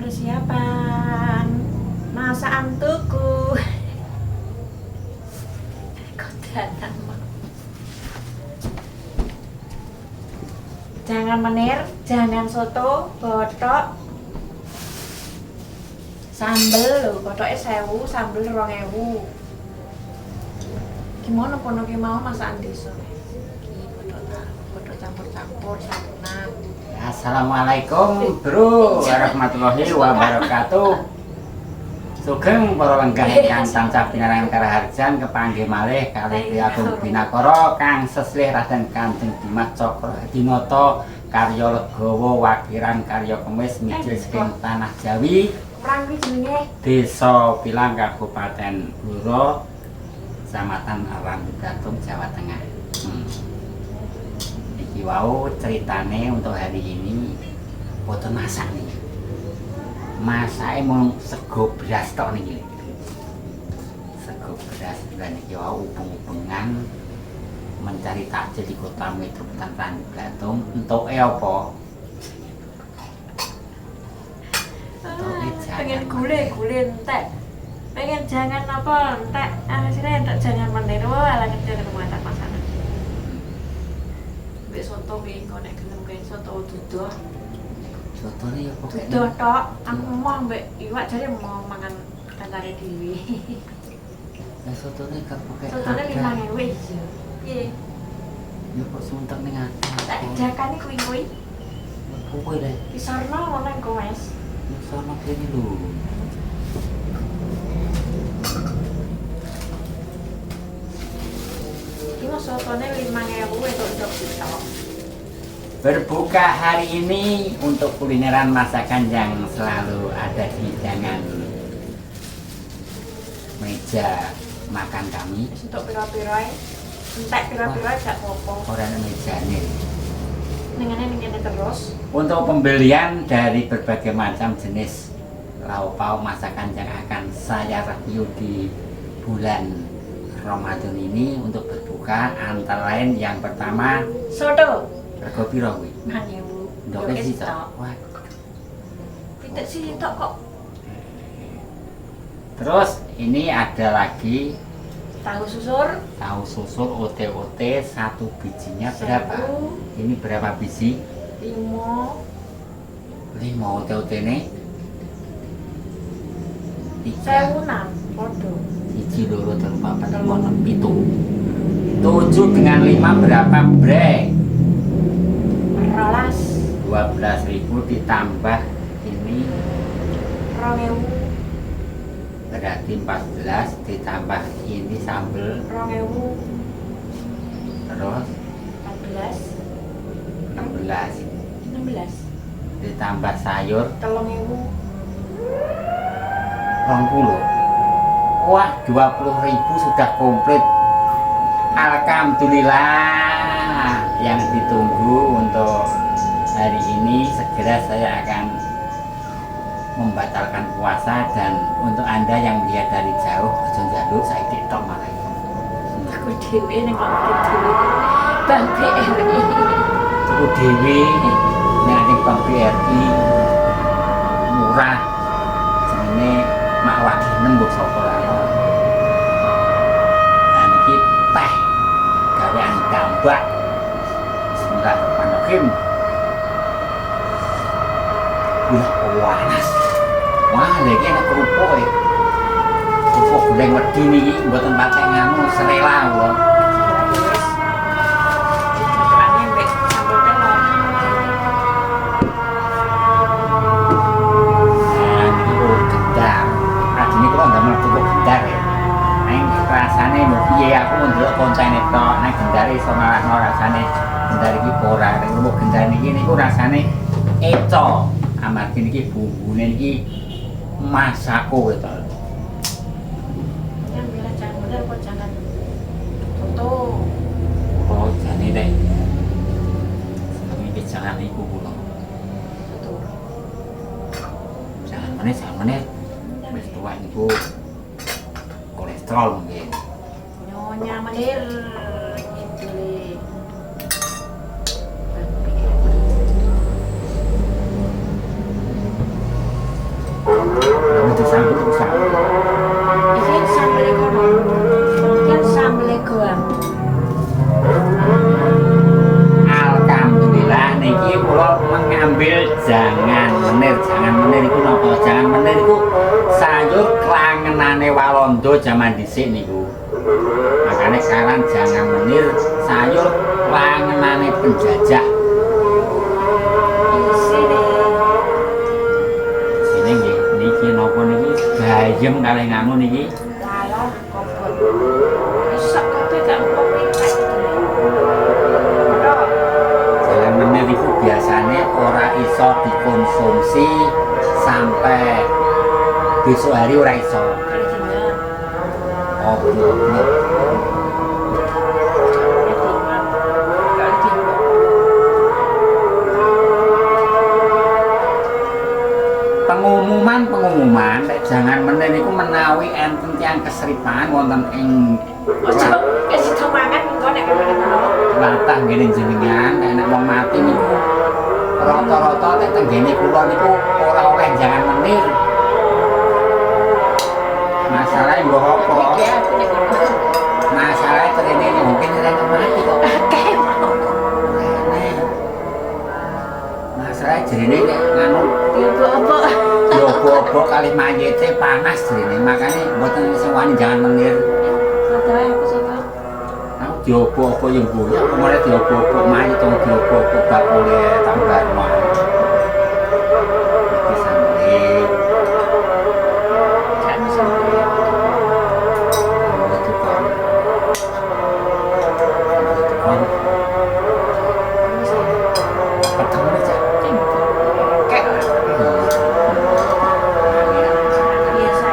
Persiapan masakan tuku. Kodatan. Jangan menir, jangan soto, botok. Sambel lho, botoknya 1000, sambel 2000. Gimana pono ki mau masakan desa? Iki botok campur-campur santunan. Assalamualaikum bro warahmatullahi wabarakatuh. Sugeng para lenggah ingkang tansah pinarengan karaharjan kepanggih malih kalih Agung Binakara kang seslih Raden Kanjeng Dimas Cokro Dinata karya legawa wakiran karya kemis mijil saking tanah Jawi. Perang kuwi jenenge Desa Pilang Kabupaten Blora Kecamatan Ranggatung Jawa Tengah. Iki wau ceritane untuk hari ini boten masak nih. Masake mung sego beras tok niki. Sego beras dan iki wau ubeng-ubengan mencari takjil di kota metropolitan Ranggatung. Entuke apa? pengen gule entek. Pengen jangan apa entek. Asline entek jangan menir. Wah, ala ngejar muatan masakan. Mbek soto kuwi engko nek gelem kuwi soto dudoh. Sotone ya pokoke. Dudoh tok. Aku mau mbek iwak jare mau mangan kancane dhewe. Ya sotone gak pokoke. Sotone 5000 iya. Piye? Ya kok suntek ning ati. Tak jakane kuwi. Kuwi le. Pisarno ngono engko wes. Ya sama kene lho. Iki sotone 5000 entuk ndok sitok. Berbuka hari ini untuk kulineran masakan yang selalu ada di hidangan meja makan kami. Untuk pira-pira entek pira-pira gak apa-apa. Orang mejane. Nengane terus. Untuk pembelian dari berbagai macam jenis lauk pauk masakan yang akan saya review di bulan Ramadan ini untuk berbuka antara lain yang pertama Soto. rego piro kuwi? 5000. Ndoke sitok. Wah. Pitik sitok kok. Terus ini ada lagi Tahu susur tahu susul OT-OT satu bijinya berapa? 1000. Ini berapa biji? 5. 5 OT-OT ini 3 sewunan podo. biji loro telu papat lima enam pitu 7 dengan 5 berapa brek? 12.000 ditambah ini 2000. berarti 14 ditambah ini sambel 2000. terus 14. 16. ditambah sayur 3000. 20. Wah 20.000 sudah komplit. Alhamdulillah. Yang ditunggu untuk hari ini segera saya akan membatalkan puasa, dan untuk anda yang melihat dari jauh aja njaluk saya TikTok malah. Aku dhewe ning kok dhewe. Bang BRI. Aku dhewe nek ning Bank BRI murah. Jenenge mak waki nembuk sapa lae. Nah niki teh gawean gambak. Bismillahirrahmanirrahim. Wah, panas. Wah, lagi enak kerupuk ya. Kerupuk goreng wedi niki mboten patek nganu serela kula. Cocokannya mbek sambal telur. Nah, niki gendar. Ajine kula ndamel kerupuk gendar ya. Neng rasane lho piye aku ndelok koncene tok, neng gendare iso ngalahno rasane gendar iki ora. Nek kerupuk gendar niki niku rasane eco. Amargi niki bumbune niki masako gitu. Yang bilang jangan bener kok jangan foto. Oh, jane deh. Seneng iki jangan iku kula. Foto. Jangan meneh. Wis tuwek niku kolesterol mungkin. Nyonya menir ngidele. ngambil jangan menir iku napa? Jangan menir iku sayur klangenane Walanda jaman dhisik niku. Makane sekarang jangan menir sayur klangenane penjajah. Sini nggih, niki napa niki? Bayem kalih nganu niki. Dalah kopot. Isak kabeh gak kopi tek. Jangan menir iku biasane ora iso dikonsumsi sampai besok hari ora iso. Kali jenengan. Oh, blok. Pengumuman nek jangan meneh niku menawi enten tiyang keseripan wonten ing Ojo kasih semangat engko nek kene mau. latah ngene jenengan nek wong mati niku rata-rata nek tenggene kula niku ora oleh jangan menir. Masalahnya mbok apa? Masalahnya terene mungkin ora mati kok. Akeh mau. Masalahnya jerene nek nganu Apa-apa. Bobo kali mayite panas jene makane mboten sing wani jangan menir. Sadar aku sadar. Aku diobo apa yang boya kemarin diobo mayit atau diobo bab oleh tambah mah. Iki sampe Kan sampe. itu kan. Itu kan. Ketemu aja. Kayak biasa biasa.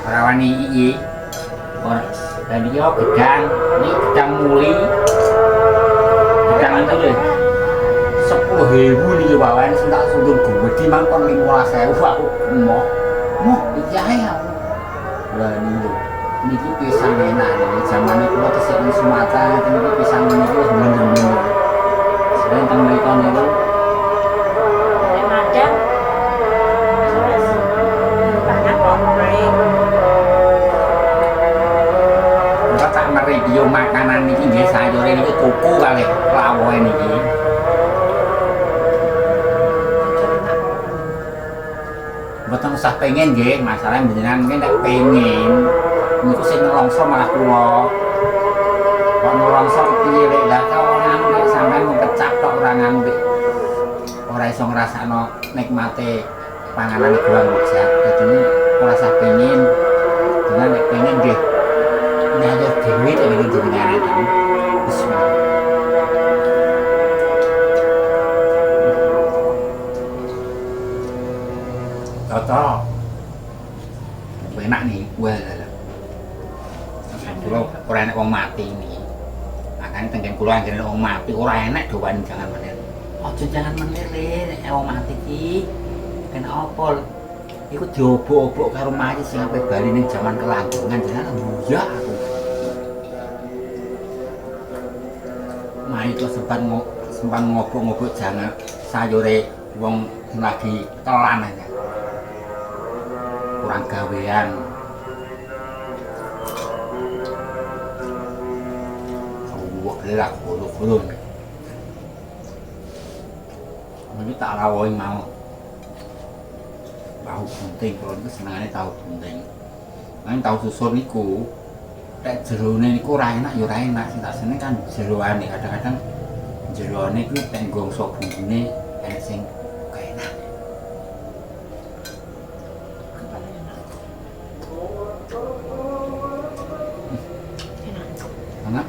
Rawani iki ora dan iki kok gedang, ini gedang muli. Gedang itu lho. 10.000 niki wae sing tak sundul gede mangkon 15.000 aku emoh. Moh iki ae aku. Lah niku. Niki pisang enak niki zamane kula tesih ing Sumatera niki pisang niki wis bener-bener. Sing teng mriko niku Nek madang. Wis. Banyak kok mulai. Enggak tak mereview makanan niki nggih sayure niki tuku kalih lawohe niki. Mboten usah pengen nggih, masalah jenengan mungkin nek pengen niku sing nelongso malah kula. Kok nelongso piye lek lah orang nek sampean mung kecap tok ora ngambil. Ora iso ngrasakno nikmate panganan kurang wajah. Dadi ora usah pengen. Jenengan nek pengen nggih nyayur dhewe nek ngene jenengan iki. Bismillah. Toto. Enak nih, wah. Kula ora enak wong mati niki. Makane tenggen kula anggere wong mati ora enak doan jangan menir. Aja jangan menir nek wong mati iki. Kena apa? Iku diobo-obo karo mayit sing ape bali ning jaman kelantungan jenengan buya aku. Mayit kok sempat ngobok-ngobok jangan sayure wong lagi telan aja. Kurang gawean. Wah, gelak bulu-bulu. Ini tak rawoi mau. Tahu bunting, kalau itu senangnya tahu bunting. Kan tahu susun niku. Nek jerone niku ora enak ya ora enak. Sing tak seneng kan jeroane. Kadang-kadang jerone iku nek gongso bumbune enek sing enak. Enak. Enak.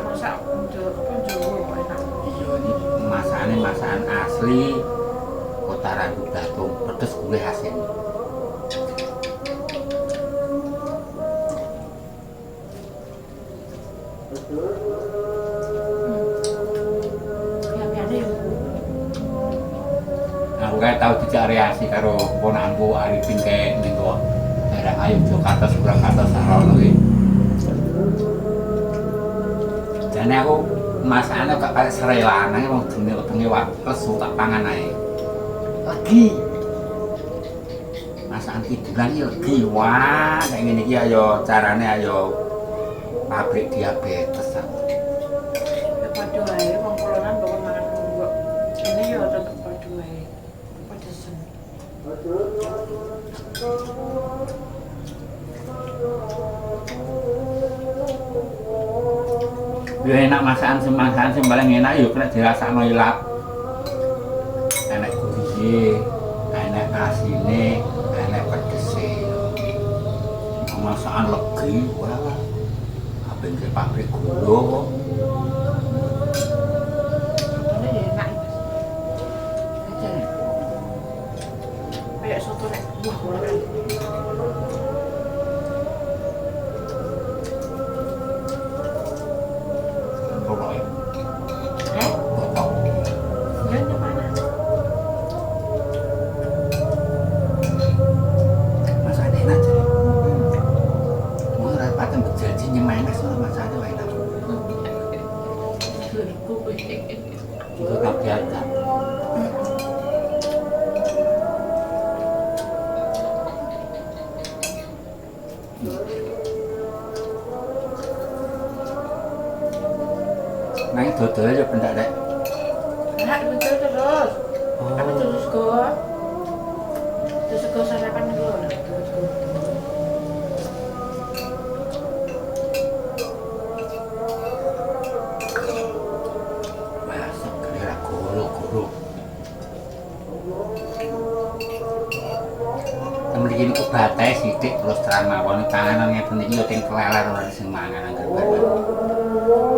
Masak untuk Jawa enak. Iya ini masakan asli Kota Randu Batung, pedes gue hasil. Aku kayak tahu dijak reaksi karo ponanku Arifin kayak minggu daerah Ayu Jakarta Surakarta Sarono iki. Jane aku masakane gak kaya serelan nang wong jenenge lesu tak pangan ae. Legi. Masakan tiduran iki legi. Wah, nek ngene iki ayo carane ayo pabrik diabetes aku. Ya padha wae wong kulonan bawa mangan mbok. Ini yo tetep padha wae. Padesen. Ya enak masakan sing paling enak yo kena dirasakno ilap. Enak gurih, enak asine, enak pedese. Masakan legi wah. Abeng ke pabrik gula kok. Sotonya ya enak Mas. Aja. Kayak soto nek buah kan. Pokoknya Eh? botok. Ya ini mana? Masakan enak jadi. Mau rapatan berjanji nyemenes soal masakan wae lah. Itu tak biasa. Nang dodol aja pendak dek. Nah, betul terus. Apa Oh, terus go? Terus go sarapan dulu lah. Terus go. masak kira goro-goro. Temen iki niku batai sithik terus terang mawon panganan ngeten iki yo teng keleler ora sing mangan angger bae.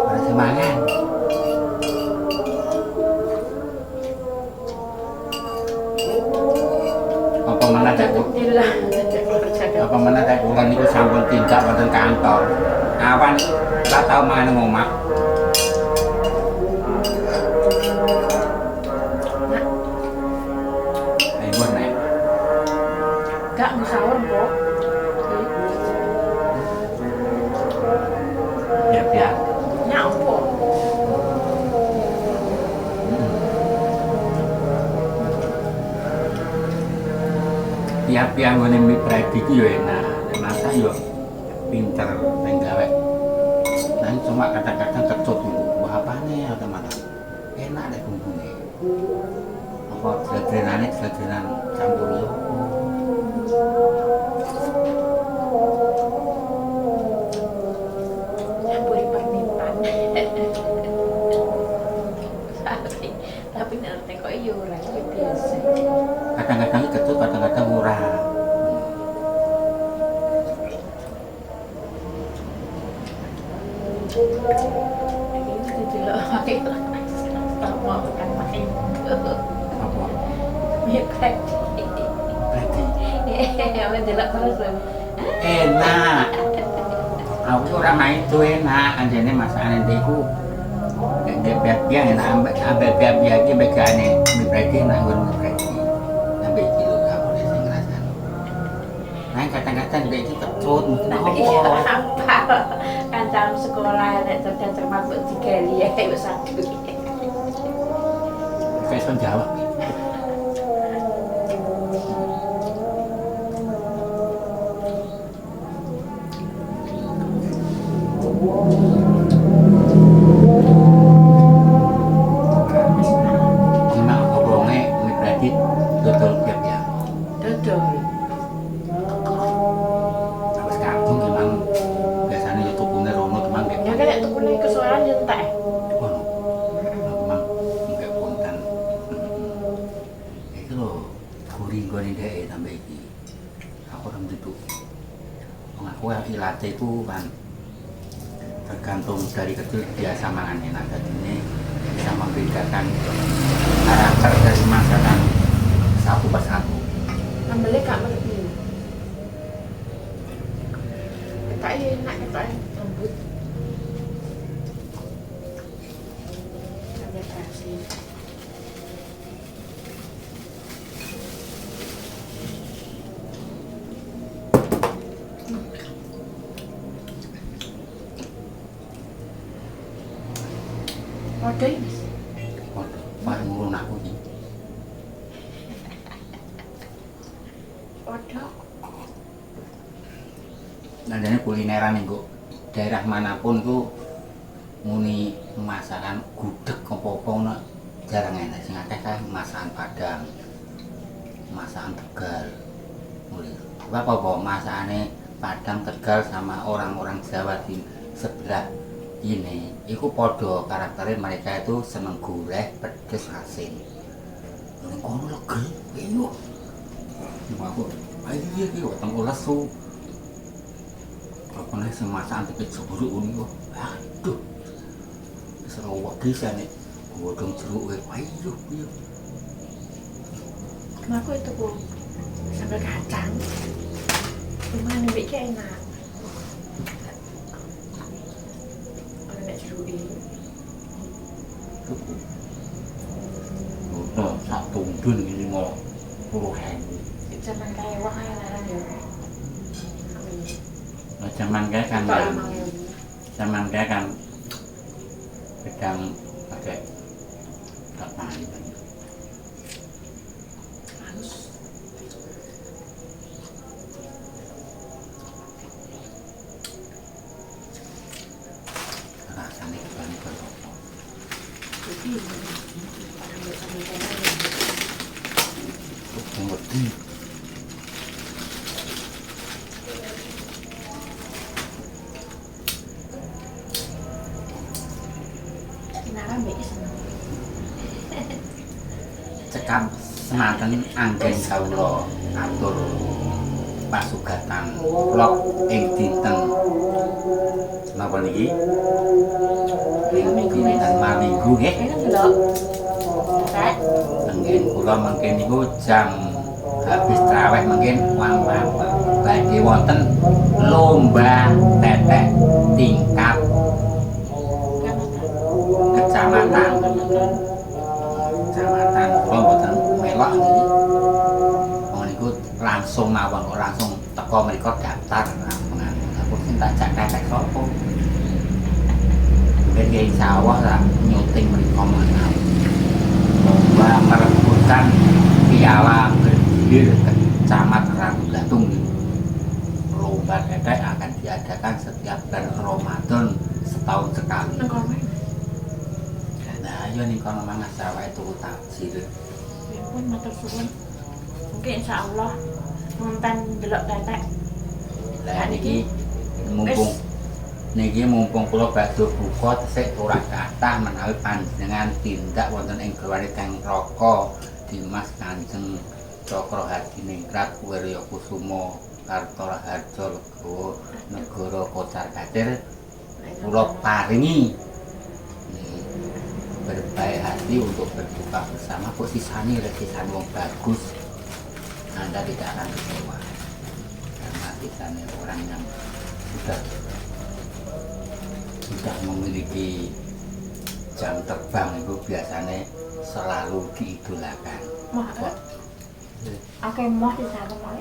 Ora sing mangan. Apa mana cek Alhamdulillah. apa mana cek kula niku sampun tindak wonten kantor. Awan tak tau mangan nang omah. Ayo nek Gak musawar kok. ya biar. Nyampo. Tiap-tiap ngene mie predi ku yo enak, nek masak yo pinter ning gawe. Nang cuma kadang-kadang kecut dulu. Wah apane atau mana? Enak deh bumbune. Apa jadrenane jadrenan campur yo. Nyampuri permintaan. Tapi nanti kok iya ora iki biasa. Kadang-kadang kecut, kadang-kadang murah. Ini didelok wae lah. Tak mau makan main. Apa? Ya predi. Predi. Ya mendelok terus. Enak. Aku ora main itu enak, anjene masakane iku. Nek biar enak ambek biar iki begane mie predi enak nggon mie predi. Sampai iki lho aku sing ngrasani. Nah kadang-kadang nek iki kecut mungkin Tapi iya apa? hafal. Kancam sekolah nek cerdas cermat mbok digali ya wis aduh. Kayak son jawab. Enak obrolnya mie predi dodol tiap ya. Dodol. Habis kampung gimana? Biasanya YouTube-nya Rono teman Ya kayak kan nek tukune kesuaran nyentek. Ono. Memang enggak kontan. Itu loh, gurih goni deh tambah iki. Aku orang itu. Wong aku yang ilate itu kan tergantung dari kecil biasa mangan enak dan ini bisa membedakan karakter dari masakan satu persatu. Nambelnya gak ngerti. Kita enak, kita lembut. Sampai kasih. Waduh ini. Waduh, paling ngurun aku nih. Waduh. Nah, jadi kulineran nih, kok. daerah manapun ku muni masakan gudeg apa-apa ngono jarang enak sing akeh kae masakan Padang. Masakan Tegal. Mulai. Apa masakane Padang Tegal sama orang-orang Jawa di sebelah ini iku padha karakternya mereka itu seneng gurih, pedes, asin. Ning kono legi, iyo. Aku ayo iki weteng lesu. Apa nek sing masakan dipit seburuk ngono. Aduh. Seru wae sane. Godhong jeruk wae. Ayo, iyo. Aku itu bu sambal kacang. Gimana nih kayak enak. Ada nak jeruk ini. Udah satu dun ini mau puluhan. Zaman kayak wah yang ada ya. Zaman kayak kan, zaman kayak kan sedang pakai apa ini? Rasanya gimana kalau ngerti. Cekap semanten anggen kawula atur pasugatan vlog ing dinten napa niki? Ing dinten Minggu nggih. Anggen kula mangke niku jam habis traweh mungkin wang-wang badhe wonten lomba tetek tingkat kecamatan. Kecamatan kula mboten melok niki. Wong niku langsung mawon langsung teko mriko daftar langsung. Aku sing tak jak tetek sapa. Mungkin insyaallah lah nyuting mriko mawon. Lomba merebutkan piala bergilir Kecamatan Blatung. Lomba tetek akan diadakan setiap bulan Ramadan setahun sekali. Nah, ayo nih kalau mangas sawah itu takjil. Ya pun matur suwun. Mungkin insyaallah nonton delok tetek. Lah niki mumpung kula badhe buka tesih ora kathah menawi panjenengan tindak wonten ing Keluarga Raka Dimas Kanjeng Cakrawardiningrat Wiryakusuma Kartoharjo Legawa Negara Kocar Kacir kula paringi berbaik hati untuk berbuka bersama. Kok sisanya wong bagus, Anda tidak akan kecewa karena sisanya orang yang sudah memiliki jam terbang itu biasanya selalu diidolakan. Oke, mau di sana mau.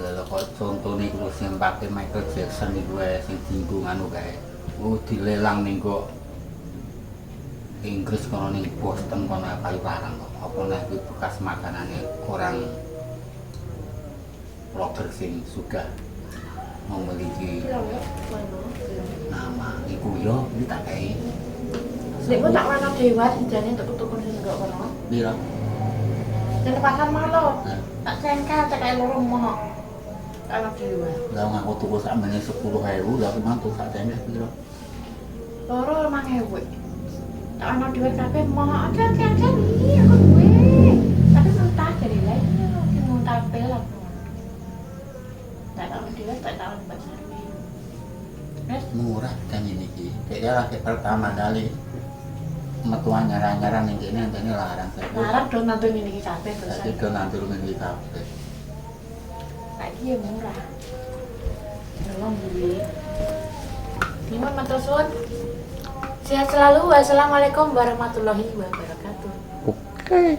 Lha kok contone iku sing pakai Michael Jackson iku sing dienggo anu kae. Dilelang ning kok Inggris kono ning Boston kono kayu larang kok. Apa nek iki bekas makanane orang blogger sing sudah memiliki nama iku yo iki tak kei. Nek tak ana dewa jane tuku-tuku sing kok kono. Piro? Nek pasar malo. Tak sengkel tak kaya loro mono. Ana dewa. Lah aku tuku sakmene 10.000 lha aku mantu sak tengah piro? Loro 5.000. Tak ana dewa kabeh mono aja iki aku duwe. Tapi muntah dari lain sing muntah pel aku. Tak ana dewa tak ana pasar. Murah kan ini ki. Dia lagi pertama kali metuan nyaran-nyaran ning kene antene larang saya. Larang do nonton ini iki kabeh terus. Dadi do nandur ning iki kabeh. Lagi ya murah. Tolong beli. Nyuwun matur suwun. Sehat selalu. Wassalamualaikum warahmatullahi wabarakatuh. Oke.